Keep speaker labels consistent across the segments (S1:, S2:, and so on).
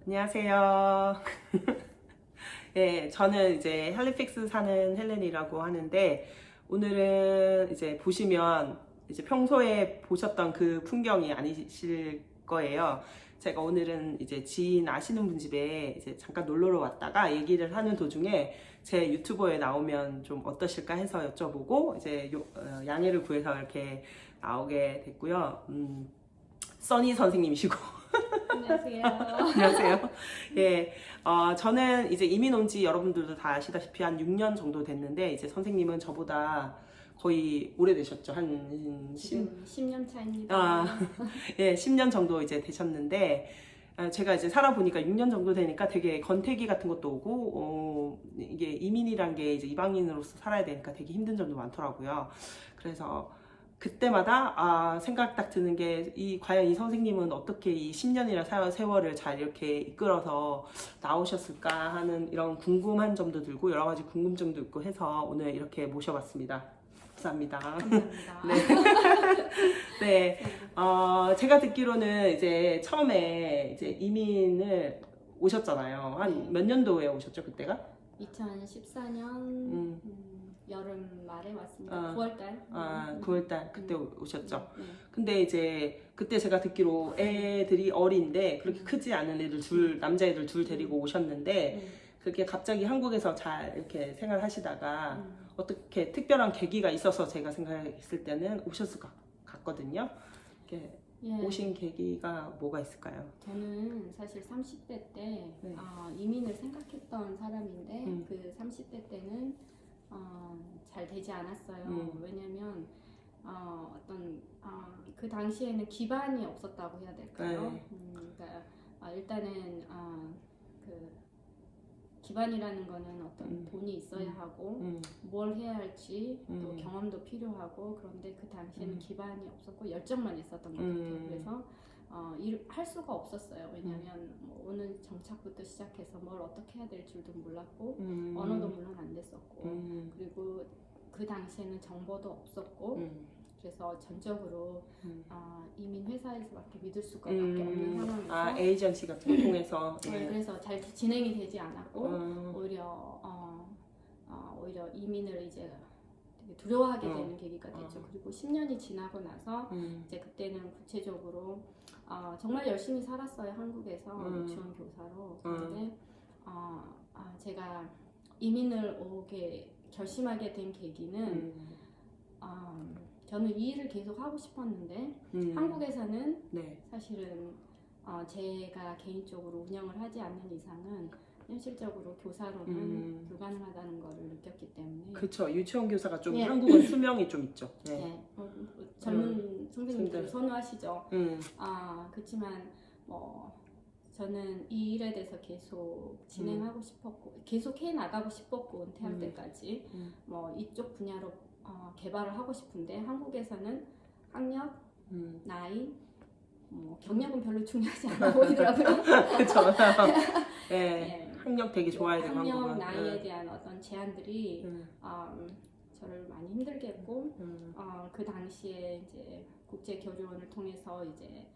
S1: 안녕하세요. 예, 저는 이제 할리픽스 사는 헬렌이라고 하는데, 오늘은 이제 보시면 이제 평소에 보셨던 그 풍경이 아니실 거예요. 제가 오늘은 이제 지인 아시는 분 집에 이제 잠깐 놀러 왔다가 얘기를 하는 도중에 제 유튜버에 나오면 좀 어떠실까 해서 여쭤보고 이제 양해를 구해서 이렇게 나오게 됐고요. 써니 선생님이시고.
S2: 안녕하세요.
S1: 안녕하세요. 예, 저는 이제 이민 온 지 여러분들도 다 아시다시피 한 6년 정도 됐는데, 이제 선생님은 저보다 거의 오래되셨죠? 한
S2: 지금 10년 차입니다.
S1: 예, 10년 정도 이제 되셨는데, 제가 이제 살아보니까 6년 정도 되니까 되게 권태기 같은 것도 오고, 이게 이민이란 게 이제 이방인으로서 살아야 되니까 되게 힘든 점도 많더라고요. 그래서 그때마다 생각 딱 드는 게 과연 이 선생님은 어떻게 이 10년이나 세월을 잘 이렇게 이끌어서 나오셨을까 하는 이런 궁금한 점도 들고 여러 가지 궁금증도 있고 해서 오늘 이렇게 모셔봤습니다. 감사합니다.
S2: 감사합니다.
S1: 네. 네. 제가 듣기로는 이제 처음에 이제 이민을 오셨잖아요. 한 몇 년도에 오셨죠, 그때가?
S2: 2014년 여름 말에 왔습니다. 9월달.
S1: 9월달 그때 오셨죠.
S2: 네.
S1: 근데 이제 그때 제가 듣기로 애들이 어린데 그렇게 크지 않은 애들 남자애들 둘 데리고 오셨는데 그렇게 갑자기 한국에서 잘 이렇게 생활하시다가 어떻게 특별한 계기가 있어서 제가 생각했을 때는 오셨을 것 같거든요. 이렇게
S2: 예.
S1: 오신 계기가 뭐가 있을까요?
S2: 저는 사실 30대 때
S1: 네.
S2: 이민을 생각했던 사람인데
S1: 음.
S2: 그 30대 때는 잘 되지 않았어요. 왜냐면 그 당시에는 기반이 없었다고 해야 될까요?
S1: 네.
S2: 그러니까 일단은 그 기반이라는 거는 어떤 돈이 있어야 하고 뭘 해야 할지 또 경험도 필요하고, 그런데 그 당시에는 기반이 없었고 열정만 있었던 것 같아요. 그래서 할 수가 없었어요. 왜냐하면 뭐 오는 정착부터 시작해서 뭘 어떻게 해야 될 줄도 몰랐고 언어도 물론 안 됐었고 그리고 그 당시에는 정보도 없었고 그래서 전적으로 이민 회사에서밖에 믿을 수가밖에 없는 상황에서
S1: 에이전시 같은 거 통해서
S2: 네, 그래서 잘 진행이 되지 않았고 오히려 이민을 이제 되게 두려워하게 되는 계기가 됐죠. 그리고 10년이 지나고 나서 이제 그때는 구체적으로 정말 열심히 살았어요. 한국에서 유치원 교사로. 그런데 제가 이민을 오게 결심하게 된 계기는 저는 이 일을 계속 하고 싶었는데 한국에서는
S1: 네.
S2: 사실은 제가 개인적으로 운영을 하지 않는 이상은 현실적으로 교사로는 불가능하다는 것을 느꼈기 때문에.
S1: 그렇죠. 유치원 교사가 좀
S2: 예.
S1: 한국은 수명이 좀 있죠. 네.
S2: 네. 젊은 선생님들 선호하시죠. 그렇지만 저는 이 일에 대해서 계속 진행하고 싶었고 계속 해 나가고 싶었고 은퇴할 때까지 이쪽 분야로 개발을 하고 싶은데 한국에서는 학력, 나이, 경력은 별로 중요하지 않아 보이더라고요.
S1: 그렇죠. 네.
S2: 네.
S1: 학력 되게 좋아야 되고
S2: 학력,
S1: 한국은.
S2: 나이에 대한 어떤 제한들이 저를 많이 힘들게 했고 그 당시에 이제 국제 교류원을 통해서 이제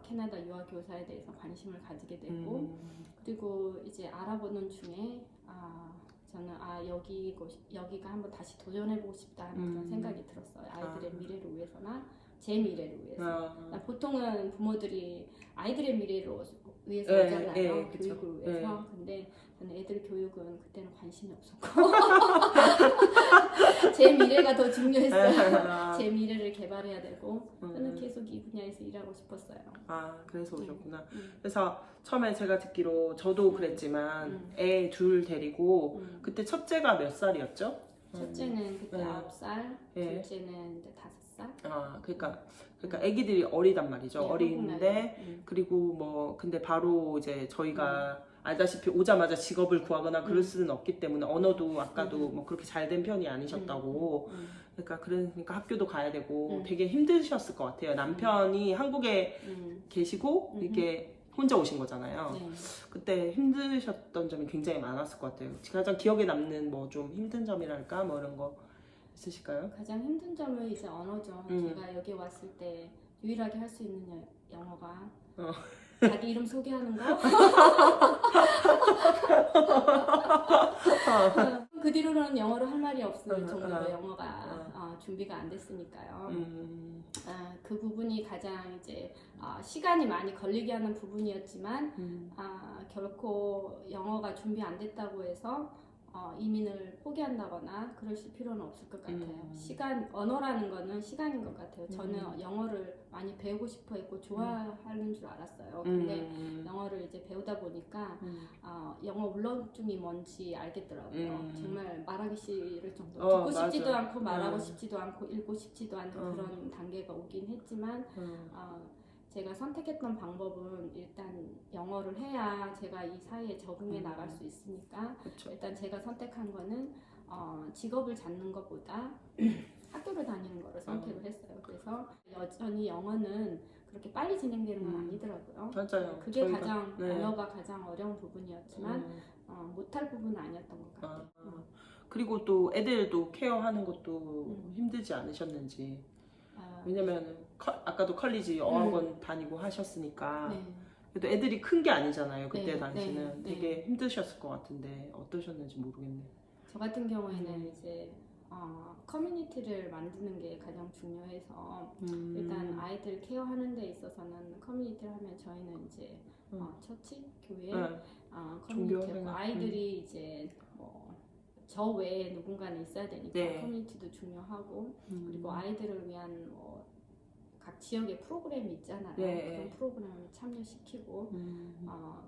S2: 캐나다 유학 교사에 대해서 관심을 가지게 됐고 그리고 이제 알아보는 중에 저는 여기가 한번 다시 도전해보고 싶다는 그런 생각이 들었어요. 아이들의 미래를 위해서나 제 미래를 위해서. 보통은 부모들이 아이들의 미래를 위해서 하잖아요. 교육을 위해서. 근데 저는 애들 교육은 그때는 관심이 없었고 제 미래가 더 중요했어요. 제 미래를 개발해야 되고 저는 계속 이 분야에서 일하고 싶었어요.
S1: 그래서 오셨구나. 그래서 처음에 제가 듣기로 저도 그랬지만 애 둘 데리고 그때 첫째가 몇 살이었죠?
S2: 첫째는 그때 9살, 둘째는 이제 5살.
S1: 그러니까 아기들이 어리단 말이죠.
S2: 네,
S1: 어린데 그리고 근데 바로 이제 저희가 알다시피 오자마자 직업을 구하거나 그럴 수는 없기 때문에 언어도 아까도 그렇게 잘 된 편이 아니셨다고. 그러니까 학교도 가야 되고 되게 힘드셨을 것 같아요. 남편이 한국에 계시고 이렇게 혼자 오신 거잖아요.
S2: 네.
S1: 그때 힘드셨던 점이 굉장히 많았을 것 같아요. 가장 기억에 남는 좀 힘든 점이랄까 이런 거 있으실까요?
S2: 가장 힘든 점은 이제 언어죠. 제가 여기 왔을 때 유일하게 할 수 있는 영어가 자기 이름 소개하는 거. 그 뒤로는 영어로 할 말이 없을 정도로 영어가 준비가 안 됐으니까요. 그 부분이 가장 이제 시간이 많이 걸리게 하는 부분이었지만 결코 영어가 준비 안 됐다고 해서 이민을 포기한다거나 그러실 필요는 없을 것 같아요. 언어라는 거는 시간인 것 같아요. 저는 영어를 많이 배우고 싶어 했고 좋아하는 줄 알았어요. 근데 영어를 이제 배우다 보니까 영어 울렁증이 뭔지 알겠더라고요. 정말 말하기 싫을 정도로 듣고 싶지도 않고 말하고 싶지도 않고 읽고 싶지도 않은 그런 단계가 오긴 했지만 제가 선택했던 방법은 일단 영어를 해야 제가 이 사회에 적응해 나갈 수 있으니까
S1: 그쵸.
S2: 일단 제가 선택한 거는 직업을 찾는 것보다 학교를 다니는 거를 선택을 했어요. 그래서 여전히 영어는 그렇게 빨리 진행되는 건 아니더라고요.
S1: 맞아요.
S2: 그게 가장 언어가 가장 어려운 부분이었지만 못할 부분은 아니었던 것 같아요.
S1: 그리고 또 애들도 케어하는 것도 힘들지 않으셨는지. 왜냐면 아까도 컬리지 어학원 다니고 하셨으니까
S2: 네.
S1: 그래도 애들이 큰 게 아니잖아요. 그때
S2: 네,
S1: 당시는
S2: 네,
S1: 되게 힘드셨을 것 같은데 어떠셨는지 모르겠네요.
S2: 저 같은 경우에는 이제 커뮤니티를 만드는 게 가장 중요해서 일단 아이들 케어하는 데 있어서는 커뮤니티를 하면 저희는 이제 처치, 교회, 커뮤니티였고 아이들이 이제 저 외에 누군가는 있어야 되니까 커뮤니티도 중요하고 그리고 아이들을 위한 각 지역의 프로그램이 있잖아요. 그런 프로그램을 참여시키고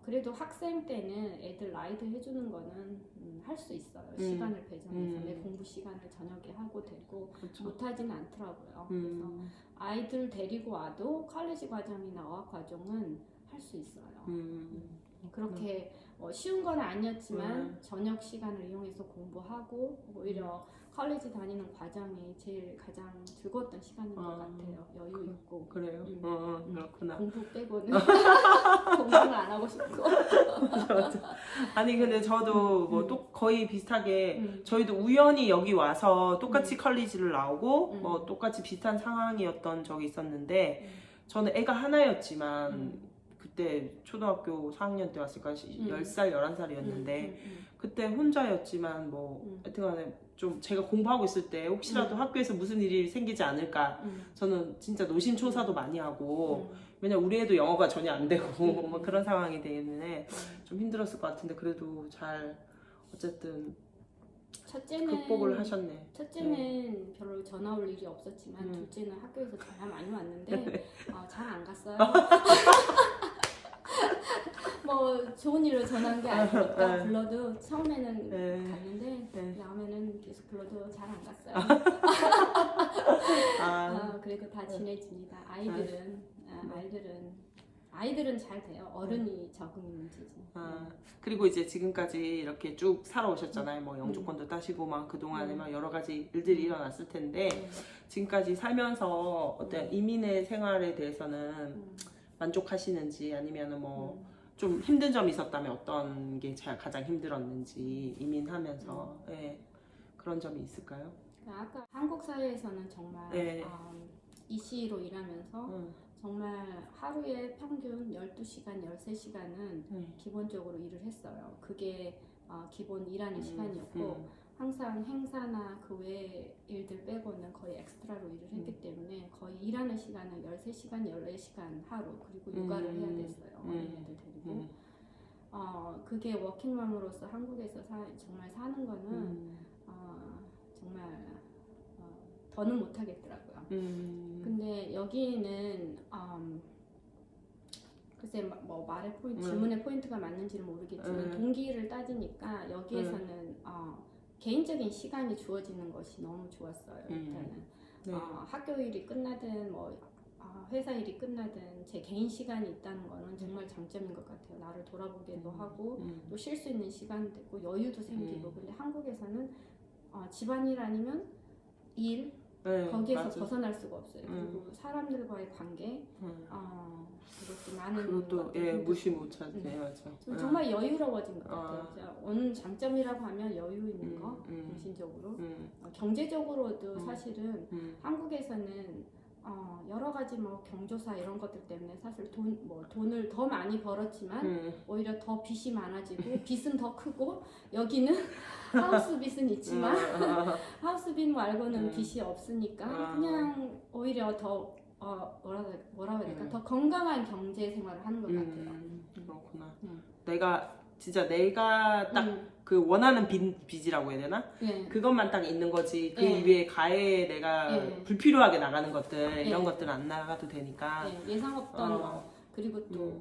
S2: 그래도 학생 때는 애들 라이드 해주는 거는 할 수 있어요. 시간을 배정해서 내 공부 시간을 저녁에 하고 되고
S1: 그렇죠.
S2: 못하지는 않더라고요. 그래서 아이들 데리고 와도 컬리지 과정이나 어학 과정은 할 수 있어요. 그렇게 쉬운 건 아니었지만 저녁 시간을 이용해서 공부하고 오히려 컬리지 다니는 과정이 제일 가장 즐거웠던 시간인 것 같아요. 여유 있고.
S1: 그래요? 그렇구나.
S2: 공부 빼고는 공부를 안 하고 싶고.
S1: 아니 근데 저도 뭐 또 거의 비슷하게 저희도 우연히 여기 와서 똑같이 컬리지를 나오고 뭐 똑같이 비슷한 상황이었던 적이 있었는데 저는 애가 하나였지만 그때 초등학교 4학년 때 왔으니까 10살, 11살이었는데 그때 혼자였지만 뭐 하여튼간에 좀 제가 공부하고 있을 때 혹시라도 학교에서 무슨 일이 생기지 않을까 저는 진짜 노심초사도 많이 하고 왜냐면 우리 애도 영어가 전혀 안 되고 뭐 그런 상황이 때문에 좀 힘들었을 것 같은데 그래도 잘 어쨌든 극복을 하셨네.
S2: 첫째는 별로 전화 올 일이 없었지만 둘째는 학교에서 전화 많이 왔는데 잘 안 갔어요. 뭐 좋은 일로 전화한 게 아니니까 불러도 처음에는 갔는데 다음에는 계속 불러도 잘 안 갔어요. 그래도 다 친해집니다. 아이들은 잘 돼요. 어른이 적응이 문제지.
S1: 그리고 이제 지금까지 이렇게 쭉 살아오셨잖아요. 뭐 영주권도 따시고 막 그동안에 막 여러 가지 일들이 일어났을 텐데 지금까지 살면서 어떤 이민의 생활에 대해서는 만족하시는지 아니면은 뭐 좀 힘든 점이 있었다면 어떤 게 가장 힘들었는지 이민하면서 그런 점이 있을까요?
S2: 아까 한국 사회에서는 정말 이시로 일하면서 정말 하루에 평균 12시간, 13시간은 기본적으로 일을 했어요. 그게 기본 일하는 시간이었고 항상 행사나 그 외의 일들 빼고는 거의 엑스트라로 일을 했기 때문에 거의 일하는 시간은 13시간, 14시간 하루 그리고 육아를 해야 됐어요. 어린애들 데리고. 그게 워킹맘으로서 한국에서 정말 사는 거는 정말 더는 못하겠더라고요. 근데 여기는 글쎄 뭐 말의 포인트, 질문의 포인트가 맞는지는 모르겠지만 동기를 따지니까 여기에서는 개인적인 시간이 주어지는 것이 너무 좋았어요. 일단은 학교 일이 끝나든 뭐 회사 일이 끝나든 제 개인 시간이 있다는 거는 정말 장점인 것 같아요. 나를 돌아보기도 하고 또 쉴 수 있는 시간도 있고 여유도 생기고 근데 한국에서는 집안일 아니면 일 거기에서
S1: 맞아.
S2: 벗어날 수가 없어요. 그리고 사람들과의 관계 그것도 많은
S1: 그것도 무시 못하지. 맞아.
S2: 정말 여유로워진 것 같아요. 어느 장점이라고 하면 여유 있는 거 정신적으로 경제적으로도 사실은 한국에서는 여러 가지 뭐 경조사 이런 것들 때문에 사실 돈을 더 많이 벌었지만 오히려 더 빚이 많아지고 빚은 더 크고 여기는 하우스 빚은 있지만 하우스 빚 말고는 빚이 없으니까 그냥 오히려 더 뭐라고 해야 될까 더 건강한 경제 생활을 하는 것 같아요.
S1: 그렇구나. 내가 딱 그 원하는 빚이라고 해야 되나?
S2: 네.
S1: 그것만 딱 있는 거지. 그
S2: 네.
S1: 이외에 가해 내가
S2: 네.
S1: 불필요하게 나가는 것들
S2: 네.
S1: 이런 것들은 안 나가도 되니까.
S2: 네, 예상 없던 뭐 그리고 또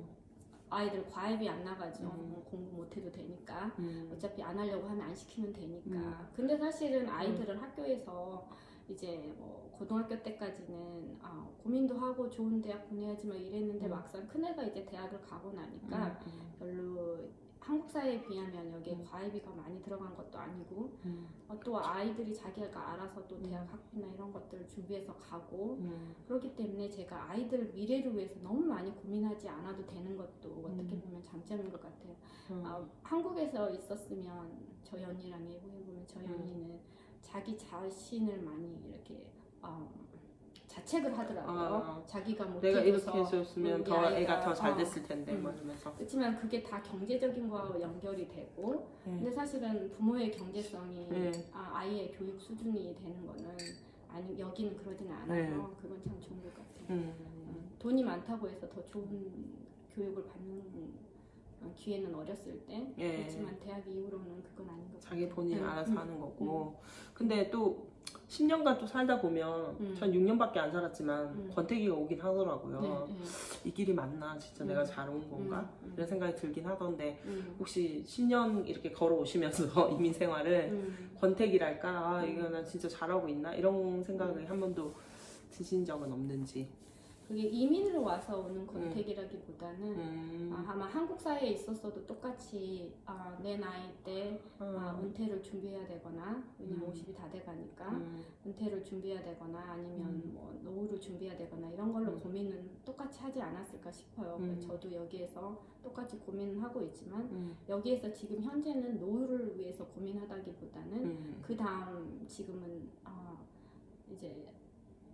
S2: 아이들 과외비 안 나가죠. 공부 못해도 되니까 어차피 안 하려고 하면 안 시키면 되니까. 근데 사실은 아이들은 학교에서 이제 뭐 고등학교 때까지는 고민도 하고 좋은 대학 보내야지 막 이랬는데 막상 큰애가 이제 대학을 가고 나니까 별로 한국 사회에 비하면 여기에 과외비가 많이 들어간 것도 아니고 또 아이들이 자기가 알아서 또 대학 학비나 이런 것들을 준비해서 가고 그렇기 때문에 제가 아이들 미래를 위해서 너무 많이 고민하지 않아도 되는 것도 어떻게 보면 장점인 것 같아요. 한국에서 있었으면 저희 언니랑 얘기해보면 저희 언니는 자기 자신을 많이 이렇게 자책을 하더라고요. 자기가
S1: 내가 이렇게
S2: 못해줘서
S1: 해줬으면 더 애가 더 잘 됐을 텐데 뭐 이러면서.
S2: 그렇지만 그게 다 경제적인 거와 연결이 되고 근데 사실은 부모의 경제성이 아이의 교육 수준이 되는 거는 여기는 그러지는 않아서 그건 참 좋은 것 같아요. 돈이 많다고 해서 더 좋은 교육을 받는 기회는 어렸을 때 그렇지만 대학 이후로는 그건 아닌 것 같아요.
S1: 자기 본인이 알아서 하는 거고. 근데 또 10년간 또 살다 보면 전 6년밖에 안 살았지만 권태기가 오긴 하더라고요. 이 길이 맞나? 진짜 내가 잘 온 건가? 이런 생각이 들긴 하던데 혹시 10년 이렇게 걸어오시면서 이민 생활을 권태기랄까? 이거 나 진짜 잘하고 있나? 이런 생각이 한 번도 드신 적은 없는지.
S2: 그게 이민으로 와서 오는 권태기라기보다는 아마 한국 사회에 있었어도 똑같이 내 나이 때 은퇴를 준비해야 되거나 왜냐면 50이 다 돼가니까 은퇴를 준비해야 되거나 아니면 뭐 노후를 준비해야 되거나 이런 걸로 고민은 똑같이 하지 않았을까 싶어요. 저도 여기에서 똑같이 고민을 하고 있지만 여기에서 지금 현재는 노후를 위해서 고민하다기보다는 그 다음 지금은 이제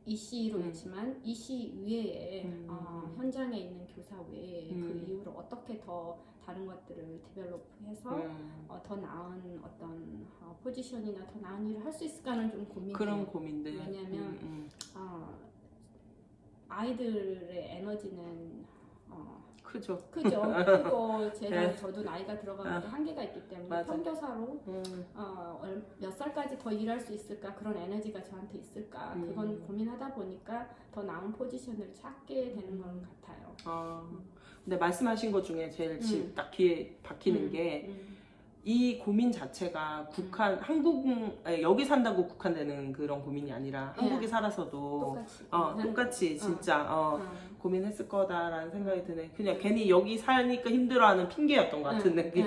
S2: 이씨로 있지만 이씨 외에 현장에 있는 교사 외에 그 이후로 어떻게 더 다른 것들을 디벨롭해서 더 나은 어떤 포지션이나 더 나은 일을 할 수 있을까는 좀 고민해요.
S1: 그런 고민들.
S2: 왜냐하면 아이들의 에너지는
S1: 크죠.
S2: 그리고 저도 나이가 들어가는데 한계가 있기 때문에 선교사로 몇 살까지 더 일할 수 있을까 그런 에너지가 저한테 있을까 그건 고민하다 보니까 더 나은 포지션을 찾게 되는 건 같아요.
S1: 근데 말씀하신 것 중에 제일 딱 귀에 박히는 게 이 고민 자체가 여기 산다고 국한되는 그런 고민이 아니라 한국에 살아서도 똑같이 진짜 고민했을 거다라는 생각이 드네. 그냥 괜히 여기 사니까 힘들어하는 핑계였던 것 같은 느낌,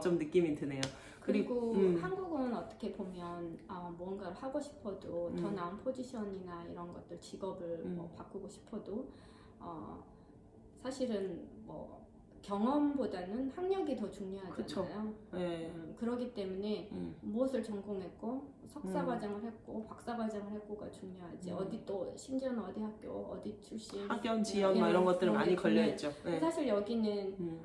S1: 좀 느낌이 드네요.
S2: 그리고 한국은 어떻게 보면 뭔가를 하고 싶어도 더 나은 포지션이나 이런 것들 직업을 뭐 바꾸고 싶어도 사실은 뭐 경험보다는 학력이 더 중요하잖아요. 그렇기 때문에 무엇을 전공했고 석사과정을 했고 박사과정을 했고가 중요하지. 어디 또 심지어는 어디 학교 어디 출신
S1: 학연 지연 뭐 이런 것들 많이 걸려있죠.
S2: 사실 여기는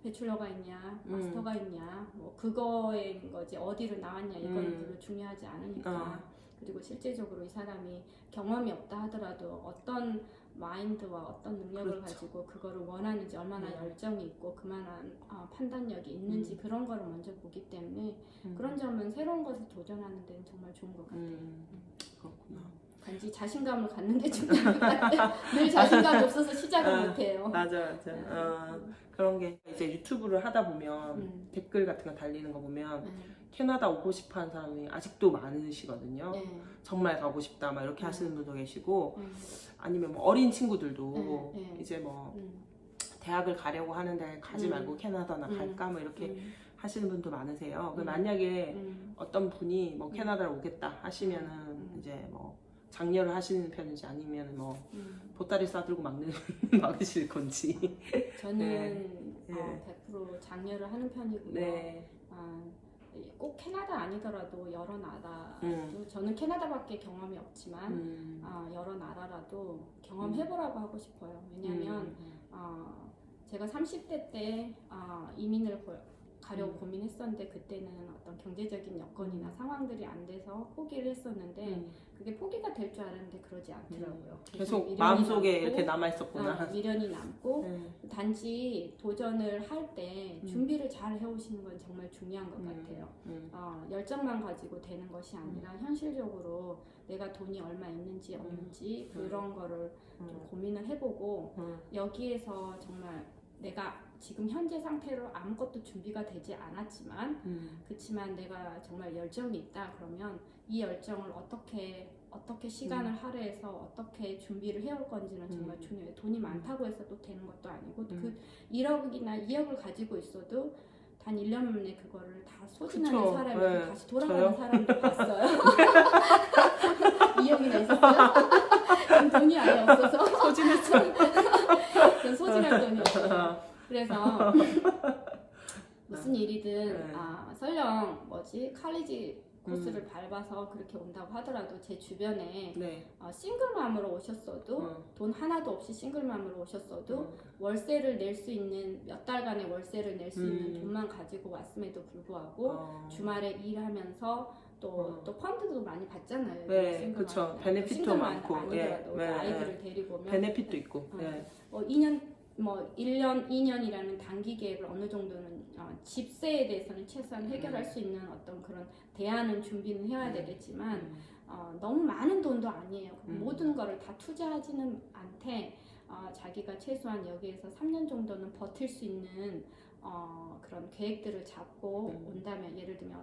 S2: 배출러가 있냐 마스터가 있냐 뭐 그거인 거지 어디를 나왔냐 이건 별로 중요하지 않으니까. 그리고 실제적으로 이 사람이 경험이 없다 하더라도 어떤 마인드와 어떤 능력을 가지고 그거를 원하는지 얼마나 열정이 있고 그만한 판단력이 있는지 그런 거를 먼저 보기 때문에 그런 점은 새로운 것을 도전하는 데는 정말 좋은 것 같아요.
S1: 그렇구나.
S2: 단지 자신감을 갖는 게 중요한 것 같아요. 늘 자신감이 없어서 시작을 못해요.
S1: 맞아. 그런 게 이제 유튜브를 하다 보면 댓글 같은 거 달리는 거 보면 캐나다 오고 싶어 하는 사람이 아직도 많으시거든요. 정말 가고 싶다 막 이렇게 하시는 분도 계시고 아니면 뭐 어린 친구들도 이제 뭐 대학을 가려고 하는데 가지 말고 캐나다나 갈까 뭐 이렇게 하시는 분도 많으세요. 만약에 어떤 분이 뭐 캐나다를 오겠다 하시면은 이제 뭐 장려를 하시는 편인지 아니면 뭐 보따리 싸들고 막으실 건지.
S2: 저는 100% 장려를 하는 편이고요. 꼭 캐나다 아니더라도 여러 나라, 저는 캐나다밖에 경험이 없지만 여러 나라라도 경험해보라고 하고 싶어요. 왜냐하면 제가 30대 때 이민을 가려고 고민했었는데 그때는 어떤 경제적인 여건이나 상황들이 안 돼서 포기를 했었는데 그게 포기가 될 줄 알았는데 그러지 않더라고요.
S1: 계속 마음속에 이렇게 남아있었구나.
S2: 미련이 남고 단지 도전을 할 때 준비를 잘 해오시는 건 정말 중요한 것 같아요. 열정만 가지고 되는 것이 아니라 현실적으로 내가 돈이 얼마 있는지 없는지 그런 거를 좀 고민을 해보고 여기에서 정말 내가 지금 현재 상태로 아무것도 준비가 되지 않았지만 그렇지만 내가 정말 열정이 있다 그러면 이 열정을 어떻게 시간을 할애해서 어떻게 준비를 해올 건지는 정말 중요해요. 돈이 많다고 해서 또 되는 것도 아니고 그 1억이나 2억을 가지고 있어도 단 1년 만에 그거를 다 소진하는
S1: 그쵸.
S2: 사람이
S1: 네.
S2: 다시 돌아가는
S1: 저요?
S2: 사람도 봤어요. 2억이나 있었어요? 전 돈이 아예 없어서
S1: 소진했어요.
S2: 전 소진할 돈이 없어요. 그래서 무슨 일이든 설령 칼리지 코스를 밟아서 그렇게 온다고 하더라도 제 주변에 싱글맘으로 오셨어도 돈 하나도 없이 싱글맘으로 오셨어도 월세를 낼 수 있는 몇 달간의 월세를 낼 수 있는 돈만 가지고 왔음에도 불구하고 주말에 일하면서 또 펀드도 많이 받잖아요.
S1: 네, 그렇죠. 베네핏도 많고,
S2: 아니더라도 아이들을 데리고 오면
S1: 베네핏도 있고.
S2: 2년 1년, 2년이라는 단기 계획을 어느 정도는 집세에 대해서는 최소한 해결할 수 있는 어떤 그런 대안은 준비는 해야 되겠지만 너무 많은 돈도 아니에요. 모든 거를 다 투자하지는 않되 자기가 최소한 여기에서 3년 정도는 버틸 수 있는 그런 계획들을 잡고 온다면 예를 들면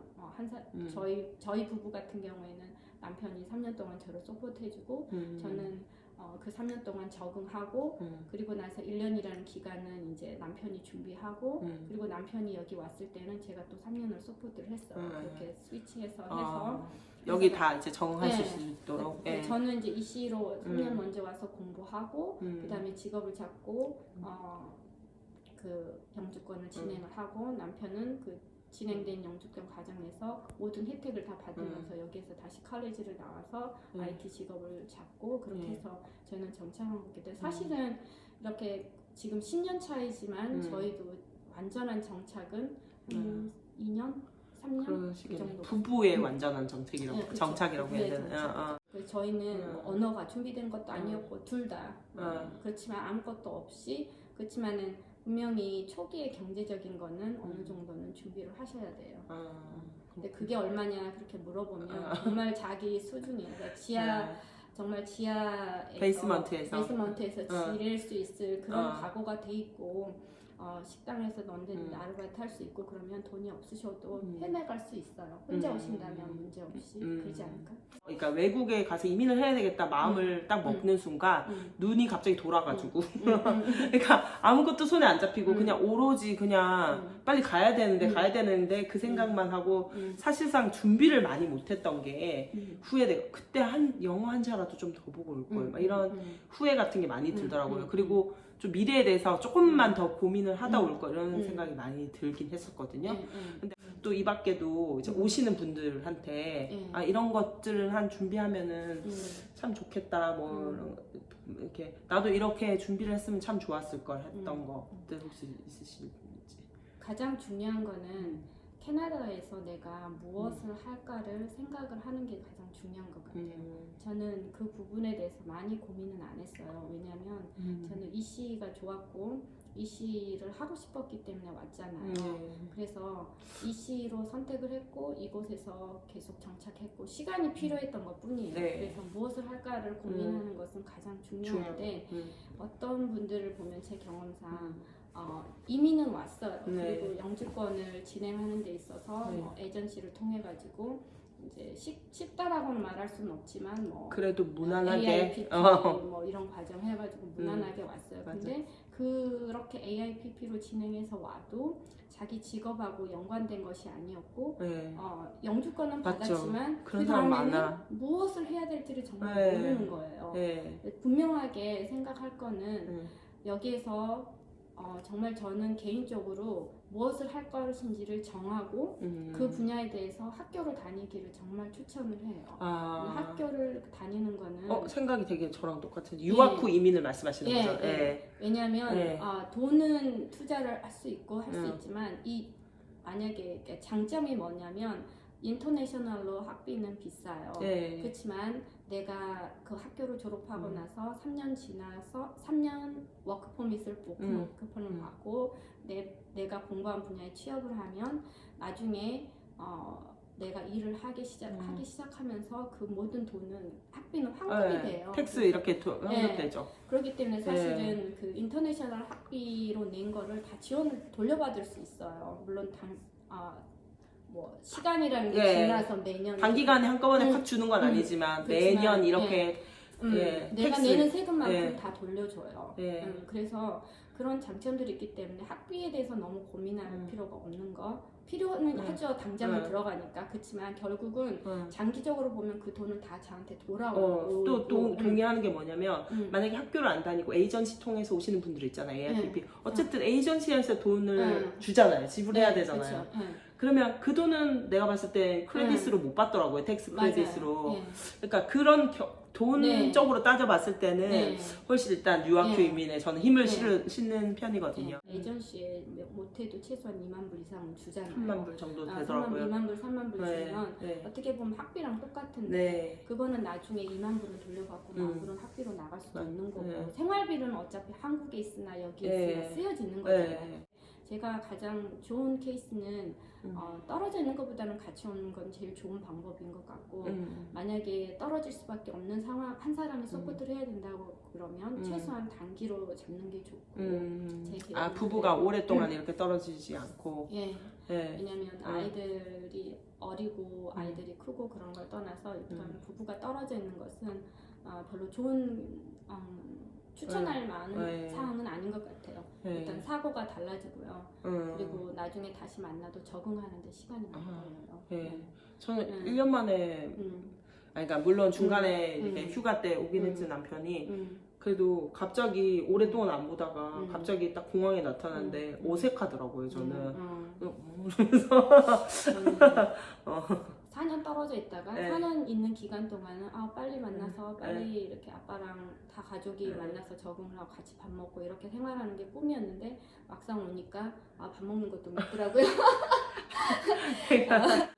S2: 저희 부부 같은 경우에는 남편이 3년 동안 저를 서포트해주고 저는 그 3년 동안 적응하고 그리고 나서 1년이라는 기간은 이제 남편이 준비하고 그리고 남편이 여기 왔을 때는 제가 또 3년을 서포트를 했어요. 그렇게 스위치해서 해서
S1: 여기 다 이제 적응하실 수 있도록.
S2: 저는 이제 EC로 3년 먼저 와서 공부하고 그 다음에 직업을 잡고 그 영주권을 진행을 하고 남편은 그 진행된 영주권 과정에서 모든 혜택을 다 받으면서 여기에서 다시 칼리지를 나와서 IT 직업을 잡고 그렇게 해서 저는 정착한 거기 때문에 사실은 이렇게 지금 10년 차이지만 저희도 완전한 정착은 2년? 3년? 그 정도.
S1: 부부의 완전한 정착이라고,
S2: 네,
S1: 정착이라고 해야 되나?
S2: 저희는 언어가 준비된 것도 아니었고 둘 다 그렇지만 아무것도 없이 그렇지만은 분명히 초기에 경제적인 거는 어느 정도는 준비를 하셔야 돼요. 근데 그게 얼마냐 그렇게 물어보면 정말 자기 수준이에요. 그러니까 정말 지하에서 베이스먼트에서 지낼 수 있을 그런 각오가 돼 있고 식당에서 언제든 아르바이트 할 수 있고 그러면 돈이 없으셔도 해나갈 수 있어요. 혼자 오신다면 문제 없이 그러지 않을까?
S1: 그러니까 외국에 가서 이민을 해야 되겠다 마음을 딱 먹는 순간 눈이 갑자기 돌아가지고 그러니까 아무것도 손에 안 잡히고 그냥 오로지 그냥 빨리 가야 되는데 그 생각만 하고 사실상 준비를 많이 못했던 게 후회되고 그때 영어 한 자라도 좀 더 보고 올 걸 막 이런 후회 같은 게 많이 들더라고요. 그리고 좀 미래에 대해서 조금만 더 고민을 하다 올 거 이런 생각이 많이 들긴 했었거든요. 근데 또 이 밖에도 이제 오시는 분들한테 이런 것들을 한 준비하면은 참 좋겠다 뭐 이렇게 나도 이렇게 준비를 했으면 참 좋았을 걸 했던 것들 혹시 있으실지?
S2: 가장 중요한 거는 캐나다에서 내가 무엇을 할까를 생각을 하는 게 가장 중요한 것 같아요. 저는 그 부분에 대해서 많이 고민은 안 했어요. 왜냐하면 저는 EC가 좋았고 EC를 하고 싶었기 때문에 왔잖아요. 그래서 EC로 선택을 했고 이곳에서 계속 정착했고 시간이 필요했던 것 뿐이에요. 그래서 무엇을 할까를 고민하는 것은 가장 중요한데 어떤 분들을 보면 제 경험상 이민은 왔어요. 그리고 영주권을 진행하는 데 있어서 에이전시를 통해 가지고 이제 쉽다라고는 말할 수는 없지만 뭐
S1: 그래도 무난하게
S2: AIPP 뭐 이런 과정 해가지고 무난하게 왔어요. 근데 그렇게 AIPP로 진행해서 와도 자기 직업하고 연관된 것이 아니었고 영주권은 받았지만 그 다음에는 무엇을 해야 될지를 정말 모르는 거예요. 분명하게 생각할 거는 여기에서 정말 저는 개인적으로 무엇을 할 것인지를 정하고 그 분야에 대해서 학교를 다니기를 정말 추천을 해요. 학교를 다니는 거는
S1: 생각이 되게 저랑 똑같은 유학 후 이민을 말씀하시는 거죠?
S2: 왜냐하면 돈은 투자를 할 수 있고 할 수 있지만 만약에 장점이 뭐냐면 인터내셔널로 학비는 비싸요. 그렇지만 내가 그 학교를 졸업하고 나서 3년 지나서 3년 워크퍼밋을 워크퍼밋을 받고 내가 공부한 분야에 취업을 하면 나중에 내가 일을 하기 시작하면서 그 모든 돈은 학비는 환급이 돼요.
S1: 텍스 이렇게 환급되죠.
S2: 그렇기 때문에 사실은 그 인터내셔널 학비로 낸 거를 다 지원을 돌려받을 수 있어요. 물론 뭐 시간이라는 게 지나서 매년
S1: 단기간에 한꺼번에 확 주는 건 아니지만 매년 이렇게
S2: 내가 내는 세금만큼 다 돌려줘요. 그래서 그런 장점들이 있기 때문에 학비에 대해서 너무 고민할 필요가 없는 거. 필요는 하죠. 당장은 들어가니까. 그렇지만 결국은 장기적으로 보면 그 돈은 다 저한테 돌아오고
S1: 또 동의하는 게 뭐냐면 만약에 학교를 안 다니고 에이전시 통해서 오시는 분들 있잖아요. ARPP. 어쨌든 에이전시에서 돈을 주잖아요. 지불해야 되잖아요. 그러면 그 돈은 내가 봤을 때 크레딧으로 못 받더라고요. 텍스 크레딧으로. 그러니까 그런 돈적으로 따져봤을 때는 훨씬 일단 유학교 이민에 저는 힘을 싣는 편이거든요.
S2: 에이전시에 못해도 최소한 2만 불 이상은 주잖아요.
S1: 3만 불 정도 되더라고요.
S2: 2만 불, 3만 불 주면 어떻게 보면 학비랑 똑같은데 그거는 나중에 2만 불은 돌려받고 1만 불은 학비로 나갈 수도 있는 거고 생활비는 어차피 한국에 있으나 여기에 있으나 쓰여지는 거잖아요. 제가 가장 좋은 케이스는 떨어져 있는 것보다는 같이 오는 건 제일 좋은 방법인 것 같고 만약에 떨어질 수밖에 없는 상황 한 사람이 서포트를 해야 된다고 그러면 최소한 단기로 잡는 게 좋고
S1: 부부가 오랫동안 이렇게 떨어지지 않고
S2: 왜냐면 아이들이 어리고 아이들이 크고 그런 걸 떠나서 일단 부부가 떨어져 있는 것은 별로 좋은 추천할 만한 사항은 아닌 것 같아요. 일단 사고가 달라지고요. 그리고 나중에 다시 만나도 적응하는데 시간이 많이 걸려요.
S1: 저는 1년 만에 그러니까 물론 중간에 이렇게 휴가 때 오긴 했지 남편이 그래도 갑자기 오랫동안 안 보다가 갑자기 딱 공항에 나타났는데 어색하더라고요 저는. 그래서
S2: 4년 떨어져 있다가 4년 있는 기간 동안은 빨리 만나서 빨리 이렇게 아빠랑 다 가족이 만나서 적응을 하고 같이 밥 먹고 이렇게 생활하는 게 꿈이었는데 막상 오니까 밥 먹는 것도 맵더라고요.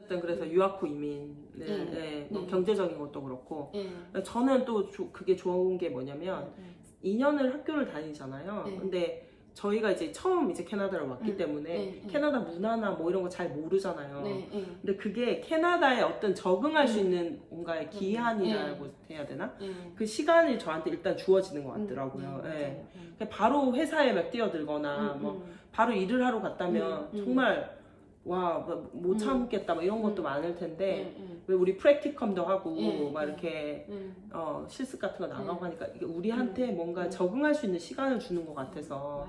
S1: 그래서 유학 후 이민, 경제적인 것도 그렇고 저는 또 그게 좋은 게 뭐냐면 2년을 학교를 다니잖아요. 근데 저희가 이제 처음 캐나다를 왔기 때문에 캐나다 문화나 뭐 이런 거 잘 모르잖아요. 근데 그게 캐나다에 어떤 적응할 수 있는 뭔가의 기한이라고 해야 되나? 그 시간이 저한테 일단 주어지는 것 같더라고요. 바로 회사에 막 뛰어들거나 뭐 바로 일을 하러 갔다면 정말 못 참겠다 이런 것도 많을 텐데 왜 우리 프랙티컴도 하고 막 이렇게 실습 같은 거 나가고 하니까 이게 우리한테 뭔가 적응할 수 있는 시간을 주는 것 같아서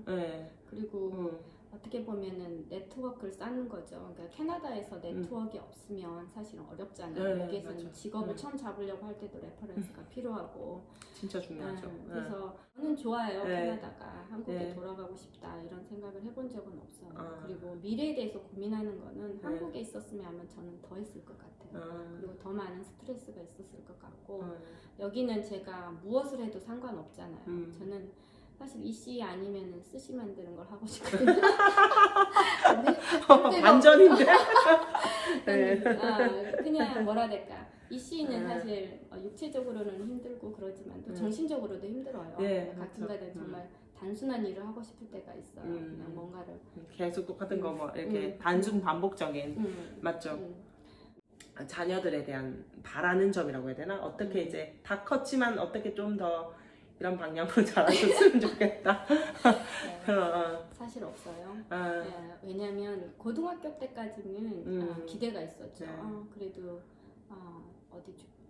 S2: 맞아요. 그리고 어떻게 보면은 네트워크를 쌓는 거죠. 그러니까 캐나다에서 네트워크가 없으면 사실은 어렵잖아요. 여기에서는 직업을 처음 잡으려고 할 때도 레퍼런스가 필요하고
S1: 진짜 중요하죠.
S2: 그래서 저는 좋아요. 캐나다가 한국에 돌아가고 싶다 이런 생각을 해본 적은 없어요. 그리고 미래에 대해서 고민하는 거는 한국에 있었으면 아마 저는 더 했을 것 같아요. 그리고 더 많은 스트레스가 있었을 것 같고 여기는 제가 무엇을 해도 상관없잖아요. 저는 사실 EC 아니면 스시 만드는 걸 하고 싶거든요.
S1: 반전인데?
S2: 그냥 뭐라 될까. EC는 사실 육체적으로는 힘들고 그러지만 또 정신적으로도 힘들어요. 가끔가다 정말 단순한 일을 하고 싶을 때가 있어요. 그냥 뭔가를
S1: 계속 똑같은 거 뭐 이렇게 단순 반복적인 맞죠? 자녀들에 대한 바라는 점이라고 해야 되나? 어떻게 이제 다 컸지만 어떻게 좀 더 이런 방향으로 자라줬으면 좋겠다.
S2: 사실 없어요. 왜냐하면 고등학교 때까지는 기대가 있었죠. 그래도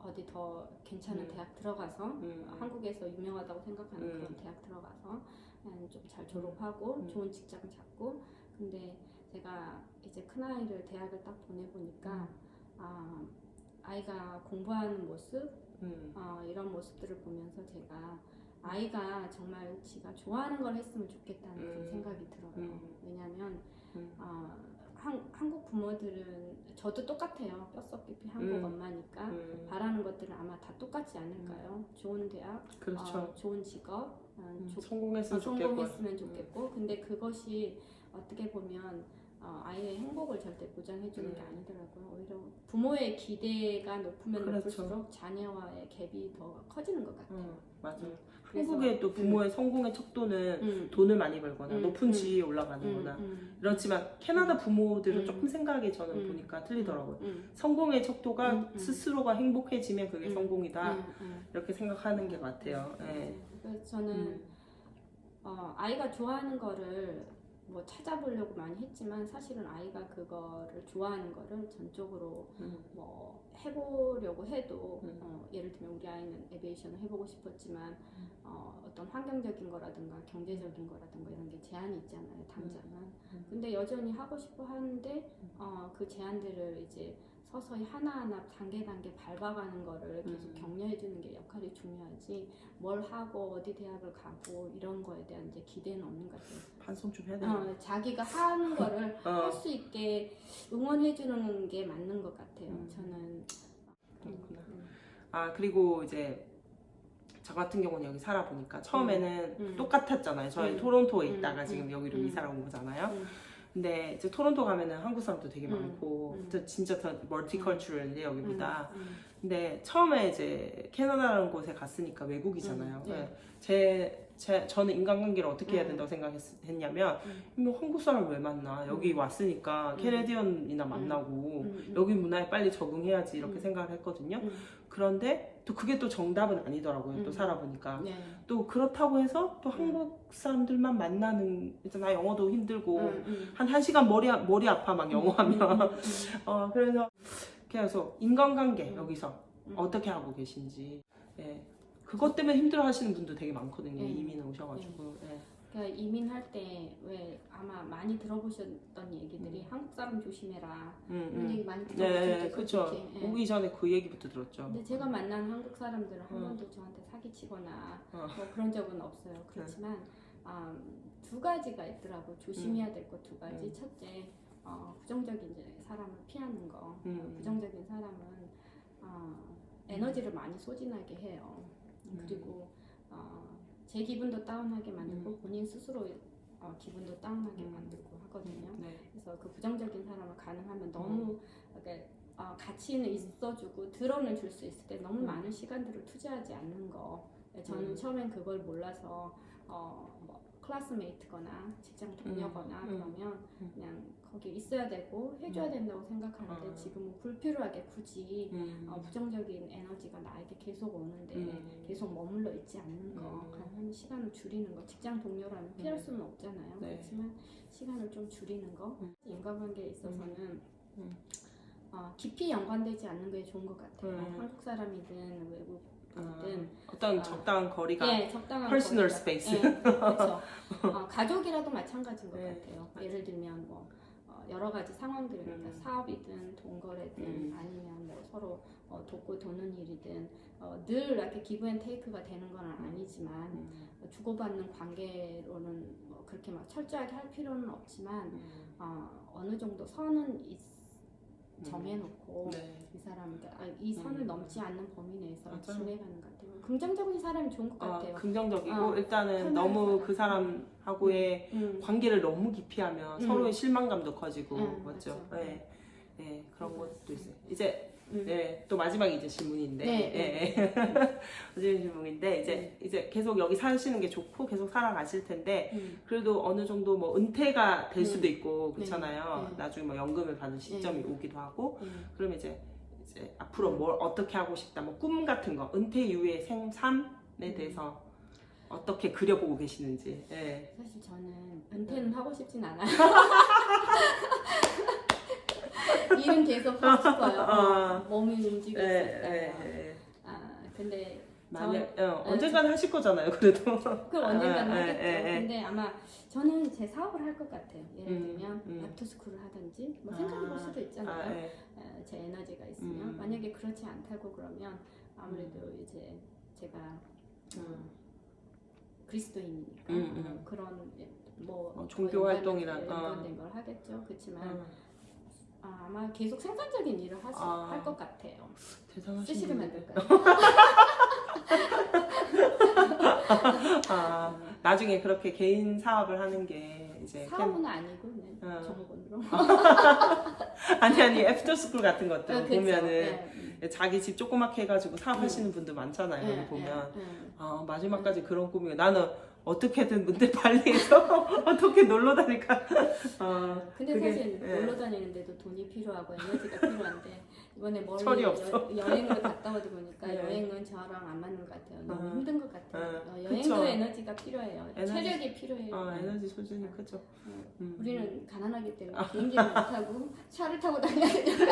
S2: 어디 더 괜찮은 대학 들어가서 한국에서 유명하다고 생각하는 그런 대학 들어가서 좀 잘 졸업하고 좋은 직장 잡고 근데 제가 이제 큰아이를 대학을 딱 보내보니까 아이가 공부하는 모습 이런 모습들을 보면서 제가 아이가 정말 지가 좋아하는 걸 했으면 좋겠다는 그런 생각이 들어요. 왜냐하면 한국 부모들은 저도 똑같아요. 뼈속 깊이 한국 엄마니까 바라는 것들은 아마 다 똑같지 않을까요? 좋은 대학,
S1: 그렇죠.
S2: 좋은 직업,
S1: 성공했으면
S2: 좋겠고 근데 그것이 어떻게 보면 아이의 행복을 절대 보장해주는 게 아니더라고요. 오히려 부모의 기대가 높으면
S1: 그렇죠.
S2: 높을수록 자녀와의 갭이 더 커지는 것 같아요.
S1: 맞아요. 한국의 또 부모의 성공의 척도는 돈을 많이 벌거나 높은 지위에 올라가는 거나 그렇지만 캐나다 부모들은 조금 생각이 저는 보니까 틀리더라고요. 성공의 척도가 스스로가 행복해지면 그게 성공이다 이렇게 생각하는 게 같아요. 네.
S2: 그래서 저는 아이가 좋아하는 거를 뭐 찾아보려고 많이 했지만 사실은 아이가 그거를 좋아하는 거를 전적으로 뭐 해보려고 해도 예를 들면 우리 아이는 에비에이션을 해보고 싶었지만 어떤 환경적인 거라든가 경제적인 거라든가 이런 게 제한이 있잖아요, 당장은. 근데 여전히 하고 싶어 하는데 그 제한들을 이제 서서히 하나하나 단계 밟아가는 거를 계속 격려해 주는 게 역할이 중요하지 뭘 하고 어디 대학을 가고 이런 거에 대한 이제 기대는 없는 것 같아요.
S1: 반성 좀 해야 돼요.
S2: 자기가 하는 거를 할 수 있게 응원해 주는 게 맞는 것 같아요. 저는
S1: 그렇구나. 그리고 이제 저 같은 경우는 여기 살아보니까 처음에는 똑같았잖아요. 저희 토론토에 있다가 지금 여기로 이사를 온 거잖아요. 근데 이제 토론토 가면은 한국 사람도 되게 많고 진짜 더 멀티컬처럴인데 여기보다. 근데 처음에 이제 캐나다라는 곳에 갔으니까 외국이잖아요. 저는 인간관계를 어떻게 해야 된다고 생각했냐면 뭐 한국 사람 왜 만나? 여기 왔으니까 캐네디언이나 만나고 여기 문화에 빨리 적응해야지 이렇게 생각을 했거든요. 그런데 또 그게 또 정답은 아니더라고요. 또 살아보니까. 또 그렇다고 해서 또 한국 사람들만 만나는, 이제 나 영어도 힘들고 한 1시간 머리 아파 막 영어 하면. 그래서 계속 인간관계 여기서 어떻게 하고 계신지. 예. 그것 때문에 힘들어 하시는 분도 되게 많거든요. 이민 오셔가지고.
S2: 그러니까 이민할 때 왜 아마 많이 들어보셨던 얘기들이 한국 사람 조심해라 이런 얘기 많이 들어보셨죠?
S1: 그렇죠. 오기 전에 그 얘기부터 들었죠.
S2: 근데 제가 만난 한국 사람들은 한 번도 저한테 사기치거나 뭐 그런 적은 없어요. 그렇지만 두 가지가 있더라고. 조심해야 될 것 두 가지. 첫째, 부정적인 이제 사람을 피하는 거. 부정적인 사람은 에너지를 많이 소진하게 해요. 그리고 제 기분도 다운하게 만들고 본인 스스로 기분도 다운하게 만들고 하거든요. 그래서 그 부정적인 사람을 가능하면 너무 가치는 있어주고 드러는 줄 수 있을 때 너무 많은 시간들을 투자하지 않는 거. 저는 처음엔 그걸 몰라서 뭐 클래스메이트거나 직장 동료거나 그러면 그냥 거기 있어야 되고 해줘야 된다고 생각하는데 지금은 불필요하게 굳이 부정적인 에너지가 나에게 계속 오는데 계속 머물러 있지 않는 거, 가능한 시간을 줄이는 거. 직장 동료라면 피할 수는 없잖아요. 그렇지만 시간을 좀 줄이는 거. 인간관계에 있어서는 깊이 연관되지 않는 게 좋은 것 같아요. 한국 사람이든 외국이든
S1: 어떤 적당한 거리가,
S2: 적당한
S1: 퍼스널
S2: 거리가,
S1: 스페이스.
S2: 그렇죠. 가족이라도 마찬가지인 것 같아요. 예를 들면 뭐 여러 가지 상황들이니까 사업이든 동거래든 아니면 뭐 서로 돕고 도는 일이든 늘 이렇게 기브 앤 테이크가 되는 건 아니지만 주고받는 관계로는 뭐 그렇게 막 철저하게 할 필요는 없지만 어느 정도 선은 정해놓고 이 사람들 이 선을 넘지 않는 범위 내에서 지내가는 것 같아요. 긍정적인 사람이 좋은 것 같아요.
S1: 긍정적이고 일단은 너무 그 사람하고의 관계를 너무 깊이 하면 서로의 실망감도 커지고 맞죠? 네, 그런 것도 있어요. 이제 또 마지막 이제 질문인데 마지막 질문인데 이제 계속 여기 사시는 게 좋고 계속 살아가실 텐데 그래도 어느 정도 뭐 은퇴가 될 수도 있고 그렇잖아요. 나중에 뭐 연금을 받을 시점이 오기도 하고 그러면 이제 앞으로 뭘 어떻게 하고 싶다, 뭐 꿈 같은 거, 은퇴 이후의 삶에 대해서 어떻게 그려보고 계시는지.
S2: 사실 저는 은퇴는 하고 싶진 않아요. 일은 계속 하고 싶어요. 몸이 움직일 수 있다. 근데
S1: 언젠가는 하실 거잖아요. 그래도
S2: 그럼 언젠가는 하겠죠. 근데 아마 저는 제 사업을 할 것 같아요. 예를 들면 애프터스쿨을 하든지 뭐 생각해볼 수도 있잖아요. 제 에너지가 있으면. 만약에 그렇지 않다고 그러면 아무래도 이제 제가 그리스도인이니까 그런 뭐
S1: 종교 활동이랑
S2: 연관된 걸 하겠죠. 그렇지만 아마 계속 생산적인 일을 할 것 같아요.
S1: 대단하신
S2: 스시를
S1: 분이네.
S2: 만들까요?
S1: 나중에 그렇게 개인 사업을 하는 게 이제
S2: 사업은 아니고 그냥 종업원으로.
S1: 아니 애프터스쿨 같은 것들
S2: 그렇죠.
S1: 보면은 자기 집 조그맣게 해가지고 사업하시는 분들 많잖아요. 여기 보면 마지막까지 그런 꿈이 나는 어떻게든 문대 발리해서 어떻게 놀러 다닐까.
S2: 근데
S1: 그게,
S2: 사실 놀러 다니는데도 돈이 필요하고 에너지가 필요한데 이번에 멀리
S1: 철이 없어.
S2: 여행을 갔다 오다 보니까
S1: 네.
S2: 여행은 저랑 안 맞는 것 같아요. 너무 힘든 것 같아요. 여행도
S1: 그쵸.
S2: 에너지가 필요해요. 체력이 필요해요.
S1: 에너지 소진이 크죠.
S2: 우리는 가난하기 때문에 비행기를 못 타고 차를 타고 다녀야 되니까.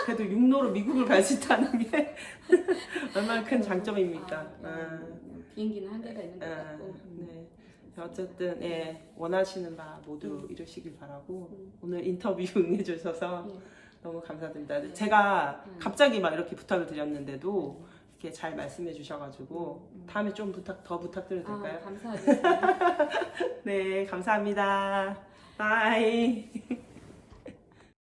S1: 그래도 육로로 미국을 갈 수 있다는 게 얼마나 큰 장점입니까.
S2: 비행기는 한계가 있는 것 같고.
S1: 네. 어쨌든 원하시는 바 모두 이루시길 바라고 오늘 인터뷰 응해주셔서 너무 감사드립니다. 제가 갑자기 막 이렇게 부탁을 드렸는데도 이렇게 잘 말씀해 주셔가지고 다음에 좀 더 부탁드려도 될까요?
S2: 감사합니다.
S1: 네, 감사합니다. 바이.